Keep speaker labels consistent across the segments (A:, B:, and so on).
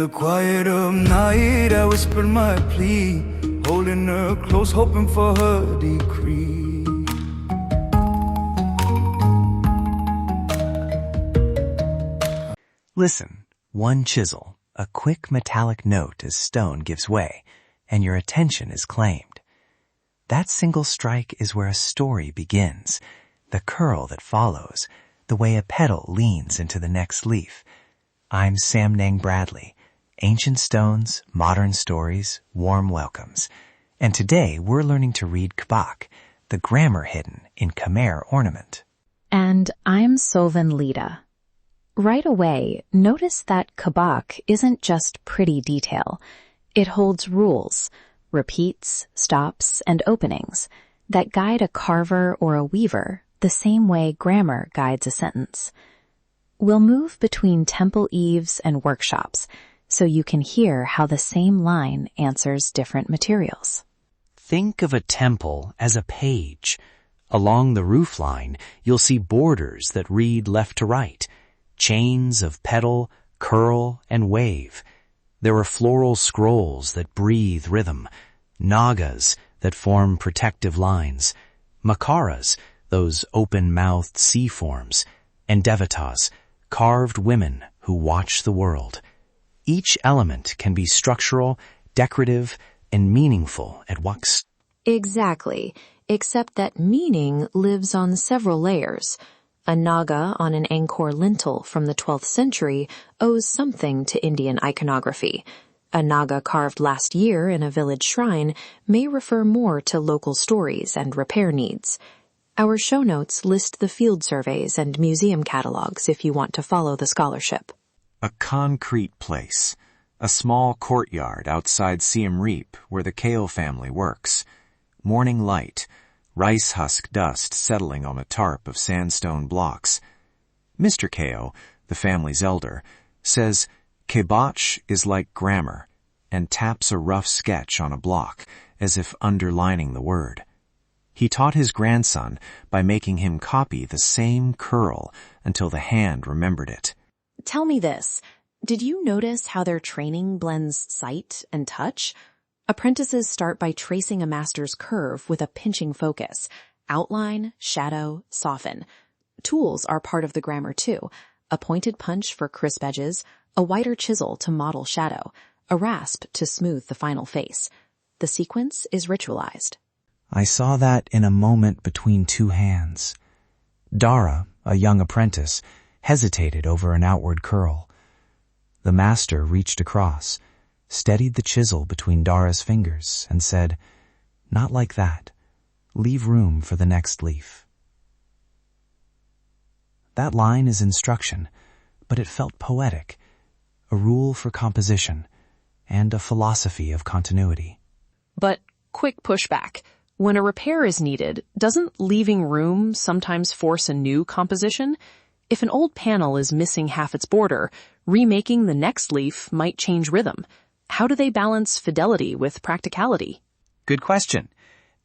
A: quiet of night, I whispered my plea, holding her close, hoping for her decree.
B: Listen, one chisel, a quick metallic note as stone gives way, and your attention is claimed. That single strike is where a story begins, the curl that follows, the way a petal leans into the next leaf. I'm Samnang Bradley. Ancient stones, modern stories, warm welcomes. And today we're learning to read Kbach, the grammar hidden in Khmer Ornament.
C: And I'm Sovan Lida. Right away, notice that Kbach isn't just pretty detail. It holds rules, repeats, stops, and openings that guide a carver or a weaver the same way grammar guides a sentence. We'll move between temple eaves and workshops so you can hear how the same line answers different materials.
B: Think of a temple as a page. Along the roofline, you'll see borders that read left to right, chains of petal, curl, and wave. There are floral scrolls that breathe rhythm, nagas that form protective lines, makaras, those open-mouthed sea forms, and devatas, carved women who watch the world. Each element can be structural, decorative, and meaningful at once.
C: Exactly, except that meaning lives on several layers. A naga on an Angkor lintel from the 12th century owes something to Indian iconography. A naga carved last year in a village shrine may refer more to local stories and repair needs. Our show notes list the field surveys and museum catalogs if you want to follow the scholarship.
D: A concrete place. A small courtyard outside Siem Reap where the Kao family works. Morning light. Rice husk dust settling on a tarp of sandstone blocks. Mr. Kao, the family's elder, says Kbach is like grammar, and taps a rough sketch on a block as if underlining the word. He taught his grandson by making him copy the same curl until the hand remembered it.
C: Tell me this, did you notice how their training blends sight and touch? Apprentices start by tracing a master's curve with a pinching focus. Outline, shadow, soften. Tools are part of the grammar too. A pointed punch for crisp edges, a wider chisel to model shadow, a rasp to smooth the final face. The sequence is ritualized.
B: I saw that in a moment between two hands. Dara, a young apprentice, hesitated over an outward curl. The master reached across, steadied the chisel between Dara's fingers, and said, "Not like that. Leave room for the next leaf." That line is instruction, but it felt poetic, a rule for composition, and a philosophy of continuity.
E: But quick pushback. When a repair is needed, doesn't leaving room sometimes force a new composition? If an old panel is missing half its border, remaking the next leaf might change rhythm. How do they balance fidelity with practicality?
F: Good question.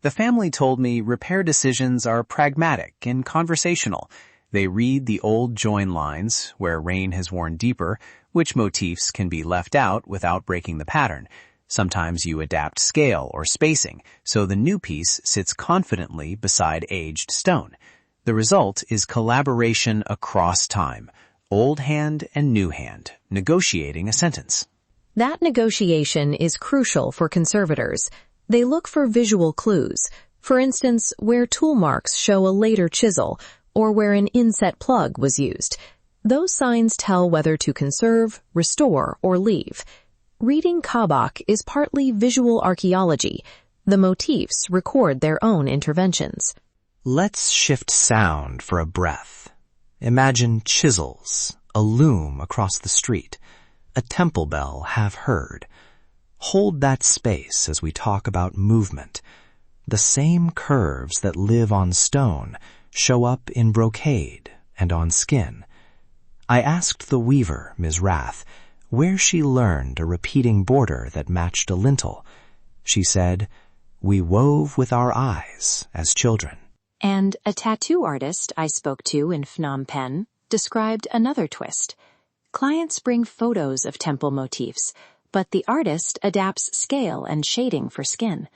F: The family told me repair decisions are pragmatic and conversational. They read the old join lines, where rain has worn deeper, which motifs can be left out without breaking the pattern. Sometimes you adapt scale or spacing, so the new piece sits confidently beside aged stone. The result is collaboration across time, old hand and new hand, negotiating a sentence.
G: That negotiation is crucial for conservators. They look for visual clues, for instance, where tool marks show a later chisel or where an inset plug was used. Those signs tell whether to conserve, restore, or leave. Reading Kbach is partly visual archaeology. The motifs record their own interventions.
B: Let's shift sound for a breath. Imagine chisels, a loom across the street, a temple bell half heard. Hold that space as we talk about movement. The same curves that live on stone show up in brocade and on skin. I asked the weaver, Ms. Rath, where she learned a repeating border that matched a lintel. She said, "We wove with our eyes as children."
C: And a tattoo artist I spoke to in Phnom Penh described another twist. Clients bring photos of temple motifs, but the artist adapts scale and shading for skin.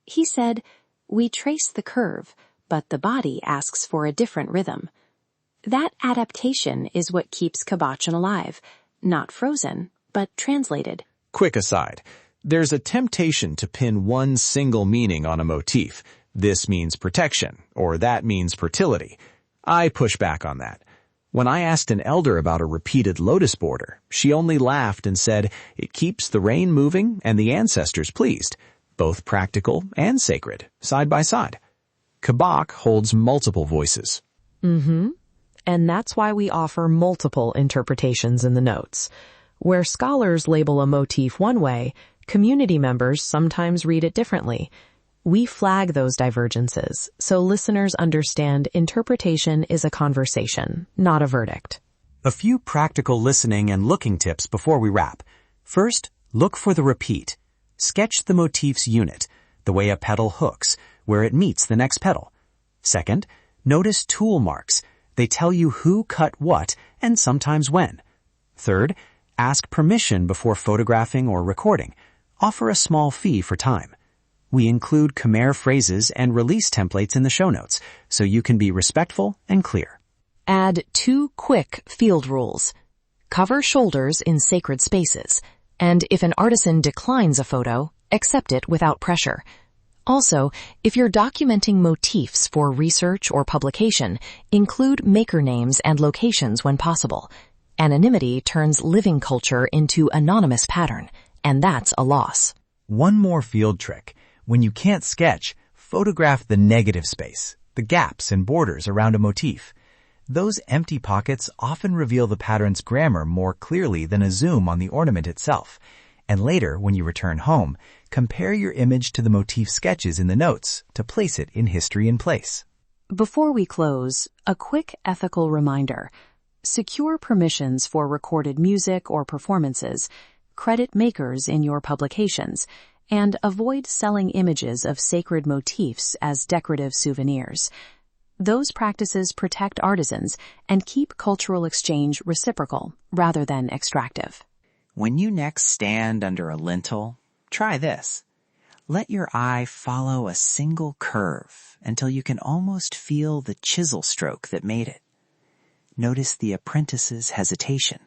C: He said, "We trace the curve, but the body asks for a different rhythm." That adaptation is what keeps Kbach alive, not frozen, but translated.
F: Quick aside, there's a temptation to pin one single meaning on a motif. This means protection, or that means fertility. I push back on that. When I asked an elder about a repeated lotus border, she only laughed and said, "It keeps the rain moving and the ancestors pleased." Both practical and sacred, side by side. Kbach holds multiple voices.
G: And that's why we offer multiple interpretations in the notes. Where scholars label a motif one way, community members sometimes read it differently. We flag those divergences so listeners understand interpretation is a conversation, not a verdict.
B: A few practical listening and looking tips before we wrap. First, look for the repeat. Sketch the motif's unit, the way a petal hooks, where it meets the next petal. Second, notice tool marks. They tell you who cut what and sometimes when. Third, ask permission before photographing or recording. Offer a small fee for time. We include Khmer phrases and release templates in the show notes, so you can be respectful and clear.
G: Add 2 quick field rules. Cover shoulders in sacred spaces, and if an artisan declines a photo, accept it without pressure. Also, if you're documenting motifs for research or publication, include maker names and locations when possible. Anonymity turns living culture into anonymous pattern, and that's a loss.
H: One more field trick. When you can't sketch, photograph the negative space, the gaps and borders around a motif. Those empty pockets often reveal the pattern's grammar more clearly than a zoom on the ornament itself. And later, when you return home, compare your image to the motif sketches in the notes to place it in history in place.
E: Before we close, a quick ethical reminder. Secure permissions for recorded music or performances, credit makers in your publications, and avoid selling images of sacred motifs as decorative souvenirs. Those practices protect artisans and keep cultural exchange reciprocal rather than extractive.
B: When you next stand under a lintel, try this. Let your eye follow a single curve until you can almost feel the chisel stroke that made it. Notice the apprentice's hesitation,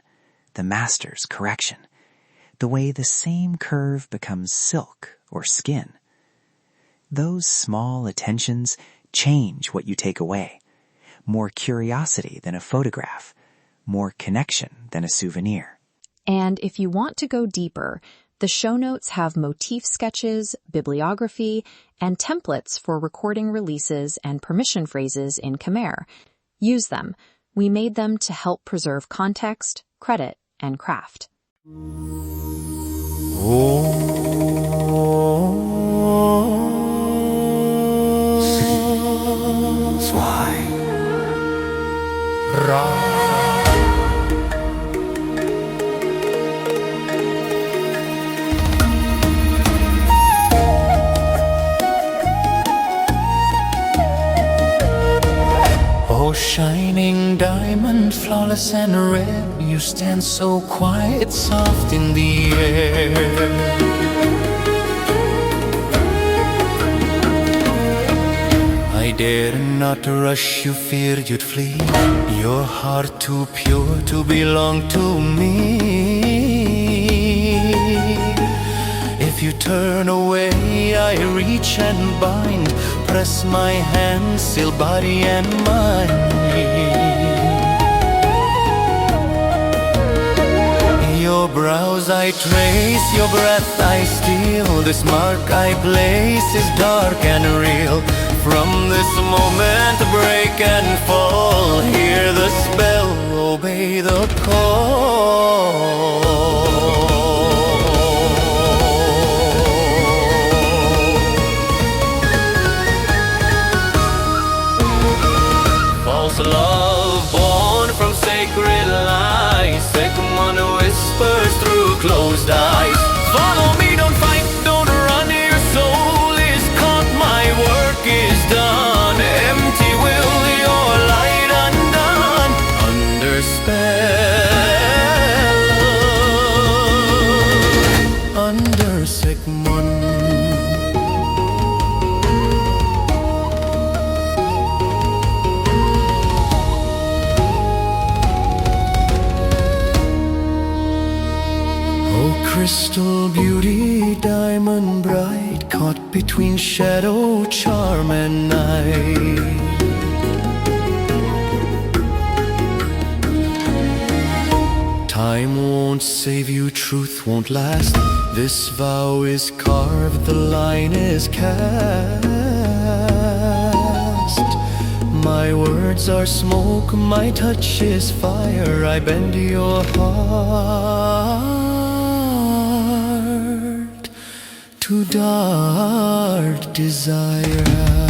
B: the master's correction, the way the same curve becomes silk or skin. Those small attentions change what you take away. More curiosity than a photograph, more connection than a souvenir.
C: And if you want to go deeper, the show notes have motif sketches, bibliography, and templates for recording releases and permission phrases in Khmer. Use them. We made them to help preserve context, credit, and craft.
A: Oh, shining diamond, flawless and red, you stand so quiet, soft in the air. I dared not to rush you, feared you'd flee. Your heart too pure to belong to me. If you turn away, I reach and bind, press my hand, still body and mind. Your brows I trace, your breath I steal. This mark I place is dark and real. From this moment break and fall, hear the spell, obey the call. False love born from sacred lies, second one whispers through closed eyes. Follow me, don't fight, don't run, your soul is caught, my work is done. Empty will, your light undone, under spell. bright, caught between shadow, charm, and night. Time won't save you, truth won't last. This vow is carved, the line is cast. My words are smoke, my touch is fire. I bend your heart to dark desire.